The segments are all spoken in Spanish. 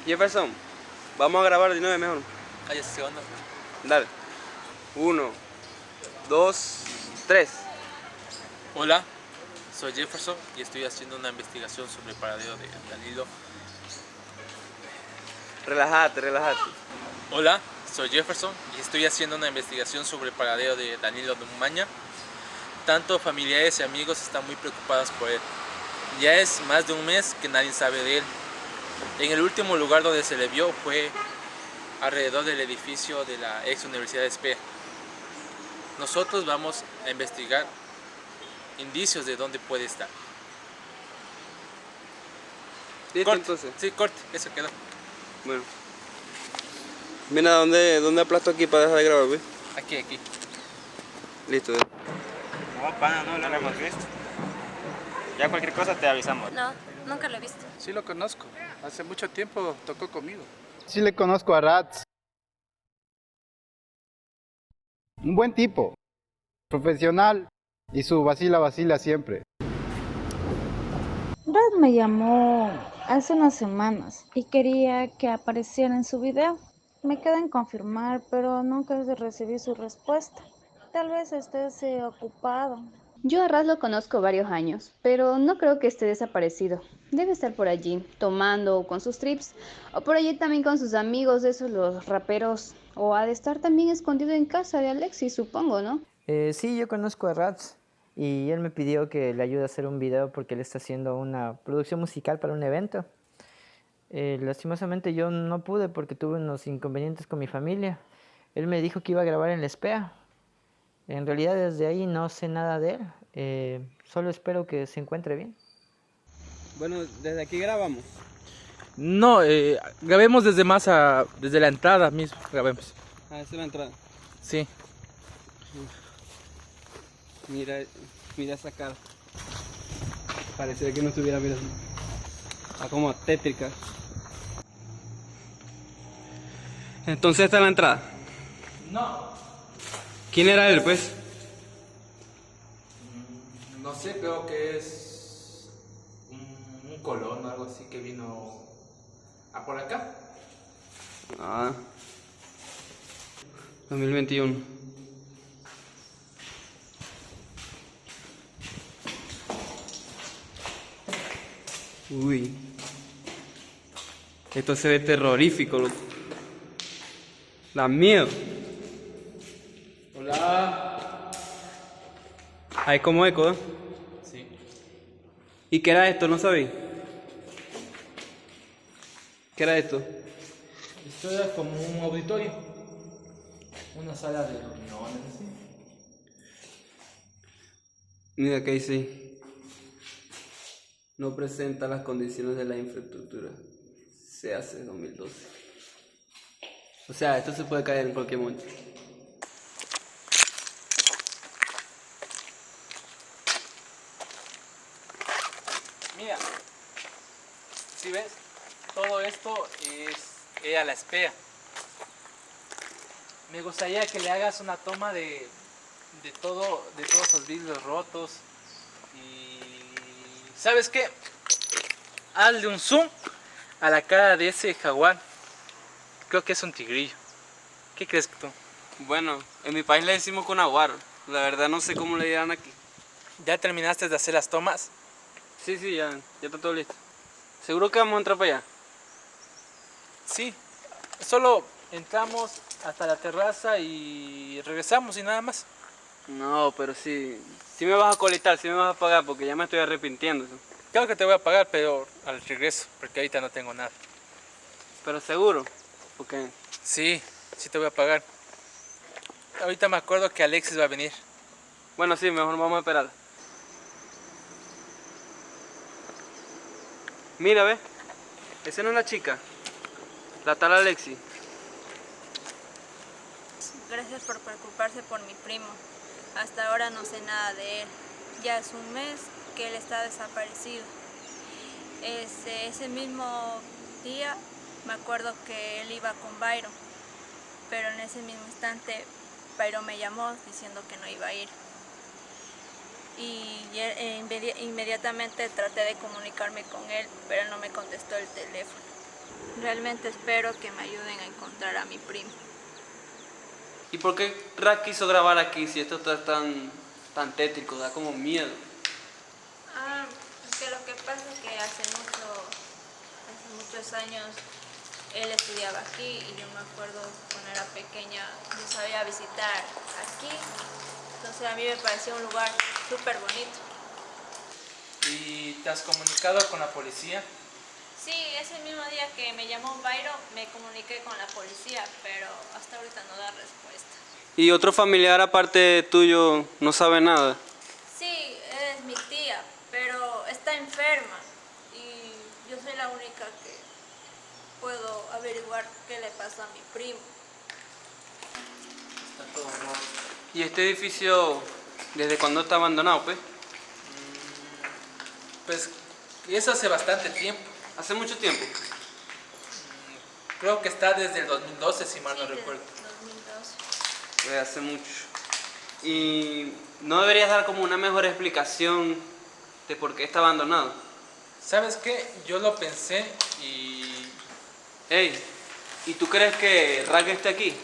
Jefferson, vamos a grabar de nuevo mejor. Ay, ese segundo. Dale. 1, 2, 3. Hola, soy Jefferson y estoy haciendo una investigación sobre el paradero de Danilo. Relájate, relájate. Hola, soy Jefferson y estoy haciendo una investigación sobre el paradero de Danilo Numaña. Tanto familiares y amigos están muy preocupados por él. Ya es más de un mes que nadie sabe de él. En el último lugar donde se le vio fue alrededor del edificio de la ex Universidad de Espea. Nosotros vamos a investigar indicios de dónde puede estar. ¿Listo Corte. entonces? Sí, corte, eso quedó. Bueno. Mira, ¿dónde aplasto aquí para dejar de grabar, güey? Aquí. Listo. No, pana, no lo hemos visto. Ya cualquier cosa te avisamos. No, nunca lo he visto. Sí lo conozco. Hace mucho tiempo tocó conmigo. Sí le conozco a Rats. Un buen tipo. Profesional. Y su vacila siempre. Brad me llamó hace unas semanas y quería que apareciera en su video. Me queda en confirmar, pero nunca recibí su respuesta. Tal vez esté ocupado. Yo a Raz lo conozco varios años, pero no creo que esté desaparecido. Debe estar por allí, tomando o con sus trips, o por allí también con sus amigos, esos los raperos, o ha de estar también escondido en casa de Alexis, supongo, ¿no? Sí, yo conozco a Rats y él me pidió que le ayude a hacer un video porque él está haciendo una producción musical para un evento. Lastimosamente yo no pude porque tuve unos inconvenientes con mi familia. Él me dijo que iba a grabar en la SPEA. En realidad desde ahí no sé nada de él. Solo espero que se encuentre bien. Bueno, desde aquí grabamos. No, grabemos desde la entrada mismo, grabemos. Ah, esa es la entrada. Sí. Mira esa cara. Parecía que no estuviera mirando. Está como tétrica. Entonces esta es la entrada. No, ¿Quién era él, pues? no sé, creo que es un colono o algo así que vino a por acá. Ah. 2021. Uy. Esto se ve terrorífico, loco. Da miedo. Hola. Hay como eco, ¿eh? Sí. ¿Y qué era esto? ¿No sabéis? ¿Qué era esto? Esto era como un auditorio. Una sala de reuniones, así. Mira que dice. No presenta las condiciones de la infraestructura. Se hace 2012. O sea, esto se puede caer en cualquier momento. Mira, si ves, todo esto era la SPEA. Me gustaría que le hagas una toma de todos los vidrios rotos. Y ¿sabes qué? Hazle un zoom a la cara de ese jaguar. Creo que es un tigrillo. ¿Qué crees tú? Bueno, en mi país le decimos conaguaro. La verdad no sé cómo le dirán aquí. ¿Ya terminaste de hacer las tomas? Sí, ya está todo listo. ¿Seguro que vamos a entrar para allá? Sí, solo entramos hasta la terraza y regresamos y nada más. No, pero sí me vas a coletar, sí me vas a pagar porque ya me estoy arrepintiendo. Claro que te voy a pagar, pero al regreso, porque ahorita no tengo nada. Pero seguro, porque Sí te voy a pagar. Ahorita me acuerdo que Alexis va a venir. bueno, sí, mejor vamos a esperar. Mira, ve, esa no es la chica, la tal Alexi. Gracias por preocuparse por mi primo. Hasta ahora no sé nada de él. Ya es un mes que él está desaparecido. Ese mismo día me acuerdo que él iba con Byron, pero en ese mismo instante Byron me llamó diciendo que no iba a ir. Y inmediatamente traté de comunicarme con él, pero él no me contestó el teléfono. Realmente espero que me ayuden a encontrar a mi primo. ¿Y por qué Rat quiso grabar aquí si esto está tan tétrico? Da como miedo. Que lo que pasa es que hace muchos años él estudiaba aquí y yo me acuerdo cuando era pequeña yo sabía visitar aquí, entonces a mí me pareció un lugar súper bonito. ¿Y te has comunicado con la policía? Sí, ese mismo día que me llamó Byron me comuniqué con la policía, pero hasta ahorita no da respuesta. ¿Y otro familiar aparte tuyo no sabe nada? Sí, es mi tía, pero está enferma y yo soy la única que puedo averiguar qué le pasó a mi primo. Está todo roto. ¿Y este edificio desde cuándo está abandonado, pues? Pues, y eso hace bastante tiempo. Hace mucho tiempo. Creo que está desde el 2012, si mal no Sí, recuerdo. desde 2012. Hace mucho. ¿Y no deberías dar como una mejor explicación de por qué está abandonado? ¿Sabes qué? Yo lo pensé y Ey, ¿y tú crees que Rack esté aquí?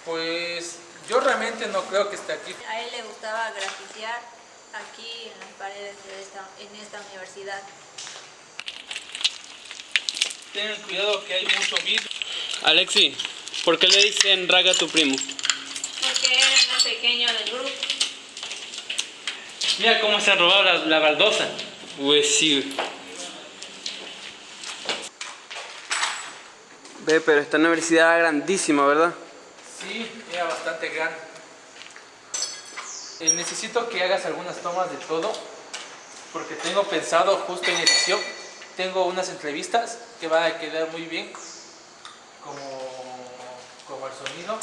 pues yo realmente no creo que esté aquí. A él le gustaba grafitear aquí en las paredes en esta universidad. Ten cuidado que hay mucho vidrio. Alexi, ¿por qué le dicen Rack a tu primo? Porque era el más pequeño del grupo. Mira cómo se han robado la baldosa. Pues sí. Ve, pero esta universidad era grandísima, ¿verdad? Sí, era bastante grande. Necesito que hagas algunas tomas de todo, porque tengo pensado justo en edición, tengo unas entrevistas que van a quedar muy bien, como el sonido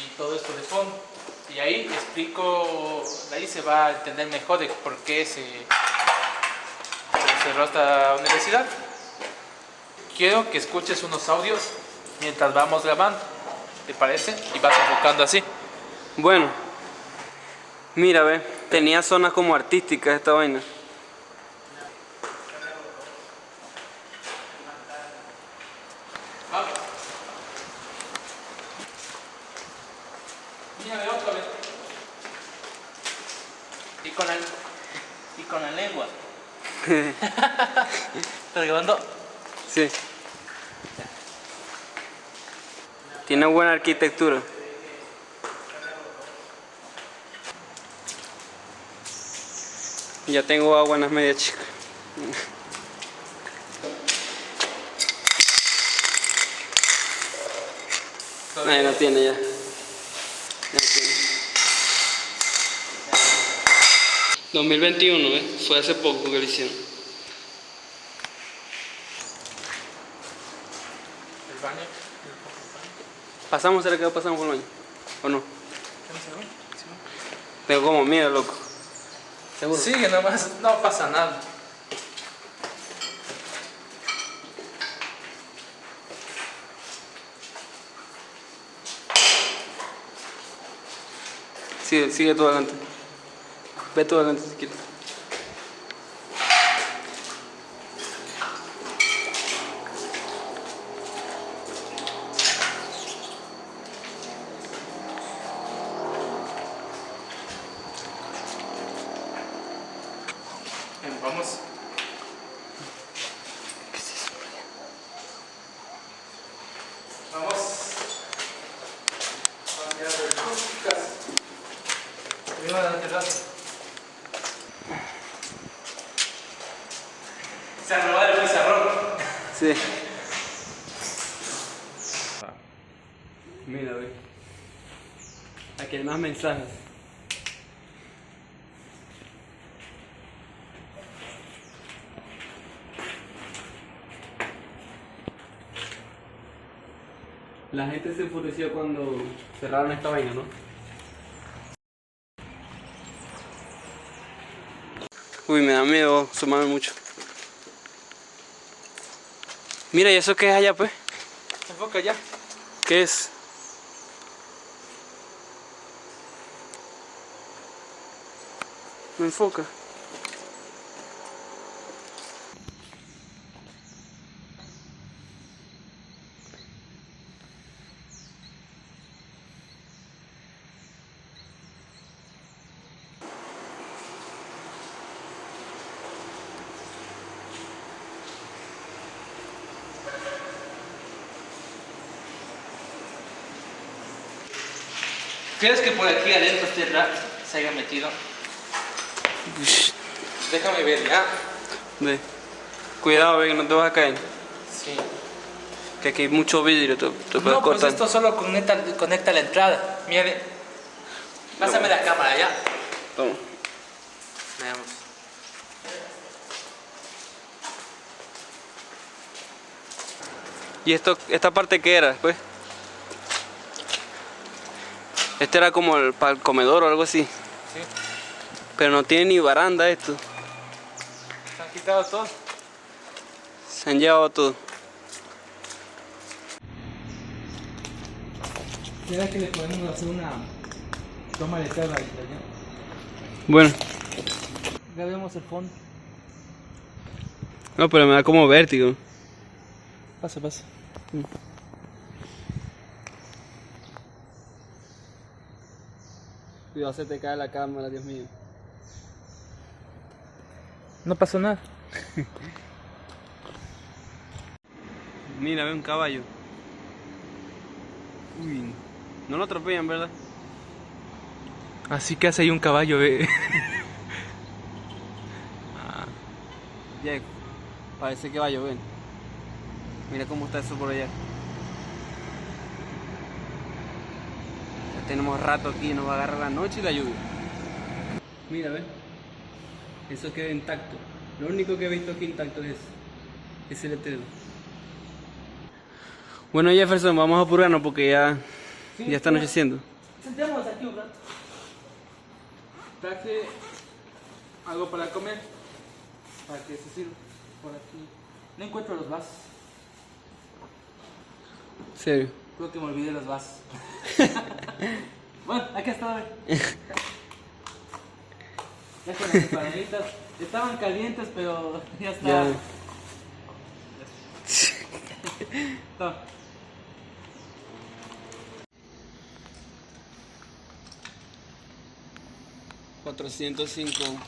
y todo esto de fondo. Y ahí explico, ahí se va a entender mejor de por qué se cerró esta universidad. Quiero que escuches unos audios mientras vamos grabando, ¿te parece? Y vas enfocando así. Bueno, mira, ve, tenía zonas como artísticas esta vaina. Mira, ve otra vez. Y con la lengua. ¿Estás grabando? Sí. Tiene buena arquitectura. Ya tengo agua en las medias chicas. Nadie no tiene ya. Ya tiene. 2021, ¿eh? Fue hace poco que lo hicieron. El baño. ¿Pasamos? ¿Será que pasamos por el baño? ¿O no? Tengo como miedo, loco. ¿Seguro? Sigue nomás, no pasa nada. Sigue tú adelante. Ve tú adelante si quieres. Vamos. Vamos. Primero a la terraza. Se ha robado el pizarrón. Sí. Mira, ve. Aquí hay más mensajes. La gente se enfureció cuando cerraron esta vaina, ¿no? Uy, me da miedo sumarme mucho. Mira, ¿y eso qué es allá, pues? Enfoca ya. ¿Qué es? No enfoca. ¿Crees que por aquí adentro este rat se haya metido? Déjame ver, ¿ya? Ve. Cuidado, ve, que no te vas a caer. Sí. Que aquí hay mucho vidrio, te puedes No, pues cortar. esto solo conecta la entrada. Mire. Pásame la cámara, ¿ya? Toma. Veamos. ¿Y esta parte qué era, pues? Este era como para el comedor o algo así. Sí. Pero no tiene ni baranda esto. Se han quitado todo. Se han llevado todo. ¿Será que le podemos hacer una toma de cada allá? Bueno. Ya vemos el fondo. No, pero me da como vértigo. Pasa, pasa. Cuidado, se te cae la cámara, Dios mío. No pasó nada. Mira, ve un caballo. Uy, no lo atropellan, ¿verdad? Así que hace ahí un caballo, ve. Ya, parece que va a llover. Mira cómo está eso por allá. Ya tenemos rato aquí, nos va a agarrar la noche y la lluvia. Mira, ve. Eso queda intacto. Lo único que he visto aquí intacto es ese letrero. Bueno, Jefferson, vamos a apurarnos porque ya está anocheciendo. Sentémonos aquí un rato. Traje algo para comer. Para que se sirva. Por aquí. No encuentro los vasos. ¿Serio? Creo que me olvidé los vasos. Bueno, aquí está. Ya con las empanaditas. Estaban calientes, pero ya está. Ya. Toma. $405.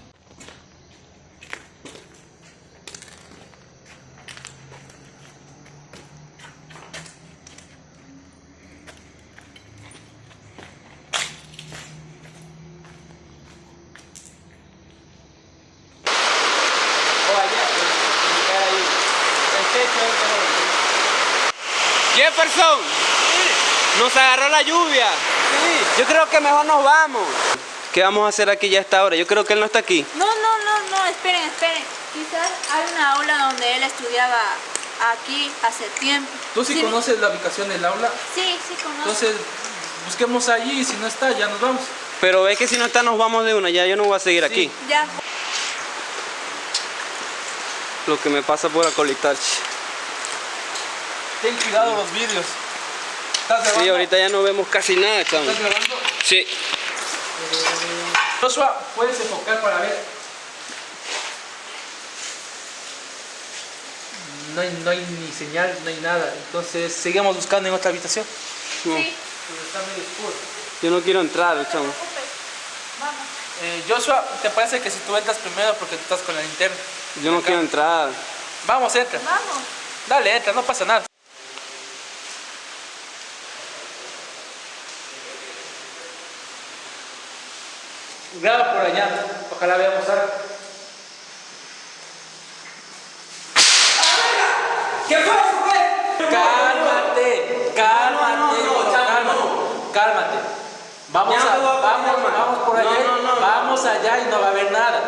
Jefferson, nos agarró la lluvia. Yo creo que mejor nos vamos. ¿Qué vamos a hacer aquí ya a esta hora? Yo creo que él no está aquí. No, esperen. Quizás hay una aula donde él estudiaba aquí hace tiempo. ¿Tú sí conoces la ubicación del aula? Sí, conozco. Entonces, busquemos allí y si no está, ya nos vamos. Pero es que si no está, nos vamos de una. Ya yo no voy a seguir aquí. Ya. Lo que me pasa por acolitar. Ten cuidado los vidrios. ¿Estás grabando? Sí, ahorita ya no vemos casi nada, chamo. ¿Estás grabando? Sí. Joshua, puedes enfocar para ver. No hay ni señal, no hay nada. Entonces, seguimos buscando en otra habitación. No, Sí. Pero está medio oscuro. yo no quiero entrar, chamo. Vamos. Joshua, ¿te parece que si tú entras primero porque tú estás con la linterna? Yo no quiero entrar. Vamos, entra. Vamos. Dale, entra, no pasa nada. Graba por allá, ojalá veamos algo. ¿Qué fue eso, güey? Cálmate, cálmate. Vamos por allá, vamos allá y no va a haber nada.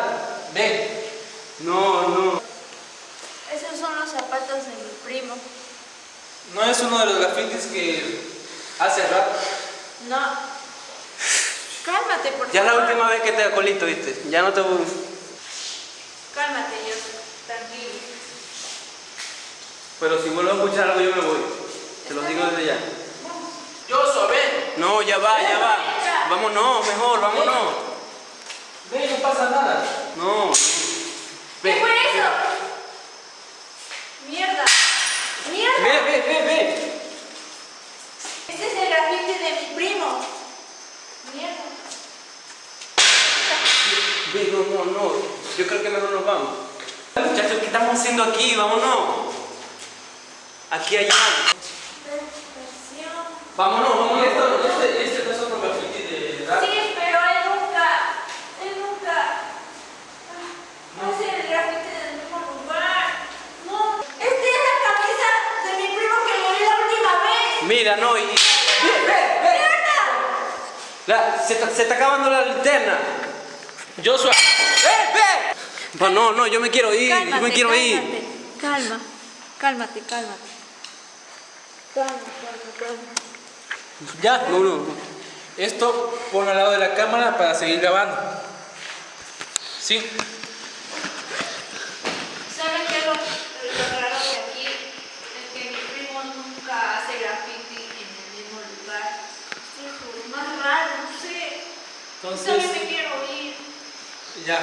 Ven. No. Esos son los zapatos de mi primo. No es uno de los grafitis que hace rato. No. Cálmate, por Ya es favor. la última vez que te acolito, ¿viste? Ya no te voy. Cálmate, yo. Tranquilo. Pero si vuelvo a escuchar algo, yo me voy. Te lo digo desde ya. Joshua, ven. No, ya va. Vámonos, mejor, vámonos. Ven, no pasa nada. No. ¿Qué fue eso? Mierda. Ve. Este es el grafiti de mi primo. Mierda. Ve, no. Yo creo que mejor nos vamos. Muchachos, ¿qué estamos haciendo aquí? Vámonos. Aquí hay algo. Depresión. Vámonos. Este no es otro graffiti de Mira, no, y... Se está acabando la linterna. Joshua, ¡Ve! No, yo me quiero ir, yo me quiero ir. Cálmate. ya. No. Esto ponlo al lado de la cámara para seguir grabando. Sí. ¿Saben qué es lo raro de aquí? Es que mi primo nunca hace graffiti en el mismo lugar. Es lo más raro, no sé. Entonces, También me quiero ir. ya.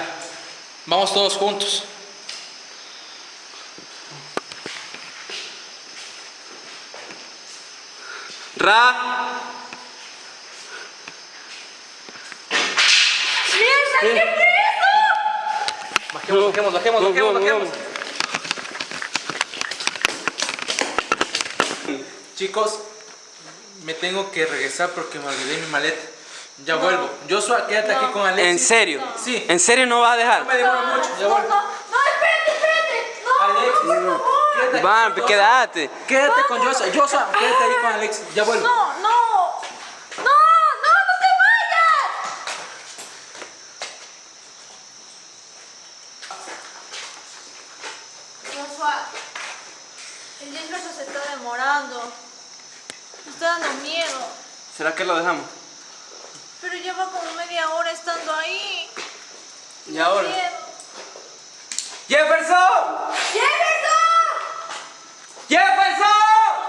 Vamos todos juntos. ¡Mierda! ¿Qué fue eso? Bajemos. Chicos, me tengo que regresar porque me olvidé mi maleta. Ya vuelvo. Joshua, quédate aquí con Alex. ¿En serio? Sí. ¿En serio no vas a dejar? No me demoro mucho, ya vuelvo. No, espérate. No, Alex, por favor. quédate. Van, quédate. Quédate con Joshua. Joshua, quédate ahí con Alex. Ya vuelvo. No te vayas. Joshua, el disfraz se está demorando. Me está dando miedo. ¿Será que lo dejamos? Pero lleva como media hora estando ahí. ¿Y ahora? Miedo. ¡Jefferson!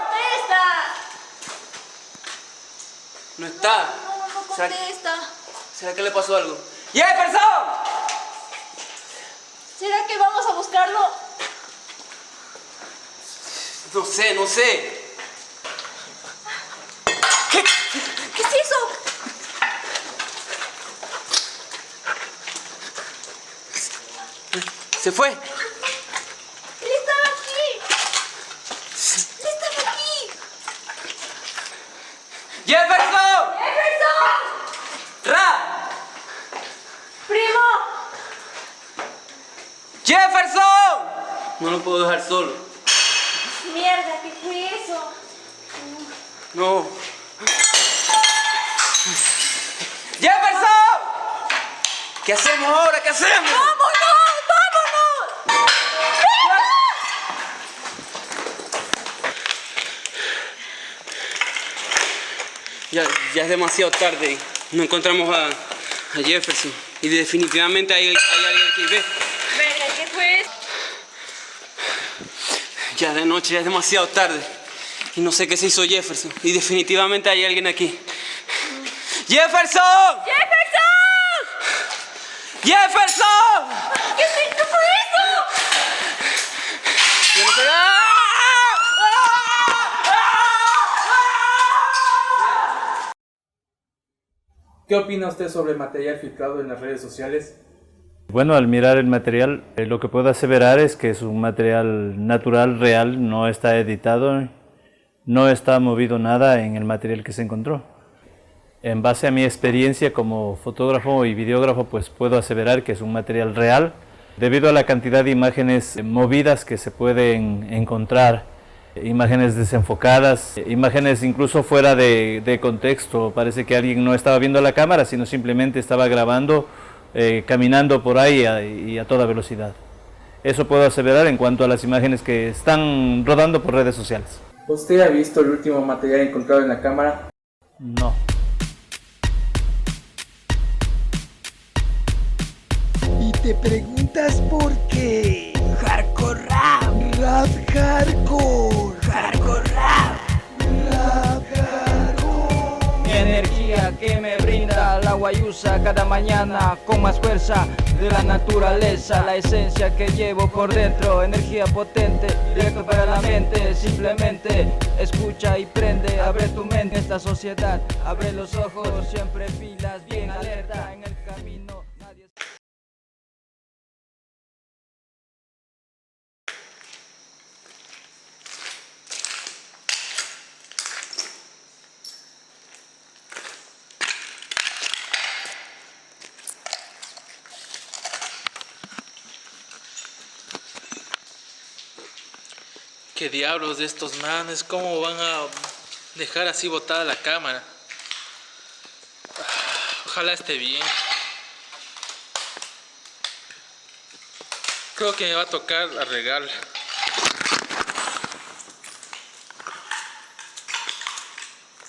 ¡Contesta! No está. No ¿Será, contesta. ¿Será que le pasó algo? ¡Jefferson! ¿Será que vamos a buscarlo? No sé. ¿Qué es eso? Se fue. Él estaba aquí. ¡Jefferson! ¡Ra! ¡Primo! ¡Jefferson! No lo puedo dejar solo. Mierda, ¿qué fue eso? No. ¡Jefferson! ¿Qué hacemos ahora? ¿Qué hacemos? ¡Vámonos! Ya es demasiado tarde. No encontramos a Jefferson. Y definitivamente hay alguien aquí. Ve. Verga, ¿qué fue eso? Ya de noche, ya es demasiado tarde. Y no sé qué se hizo Jefferson. Y definitivamente hay alguien aquí. ¡Jefferson! ¡Jefferson! ¿Qué fue eso? Yo no sé. ¿Qué opina usted sobre el material filtrado en las redes sociales? Bueno, al mirar el material, lo que puedo aseverar es que es un material natural, real, no está editado, no está movido nada en el material que se encontró. En base a mi experiencia como fotógrafo y videógrafo, pues puedo aseverar que es un material real, debido a la cantidad de imágenes movidas que se pueden encontrar, imágenes desenfocadas, imágenes incluso fuera de contexto. Parece que alguien no estaba viendo la cámara, sino simplemente estaba grabando, caminando por ahí y a toda velocidad. Eso puedo aseverar en cuanto a las imágenes que están rodando por redes sociales. ¿Usted ha visto el último material encontrado en la cámara? No. Y te preguntas por qué. Hardcore rap. Rap hardcore. Hardcore rap. Rap hardcore. Energía que me brinda la guayusa cada mañana con más fuerza de la naturaleza, la esencia que llevo por dentro, energía potente, directo para la mente, simplemente escucha y prende, abre tu mente, esta sociedad, abre los ojos, siempre pilas, bien alerta en el camino. ¿Qué diablos de estos manes? ¿Cómo van a dejar así botada la cámara. Ojalá esté bien. Creo que me va a tocar arreglarla.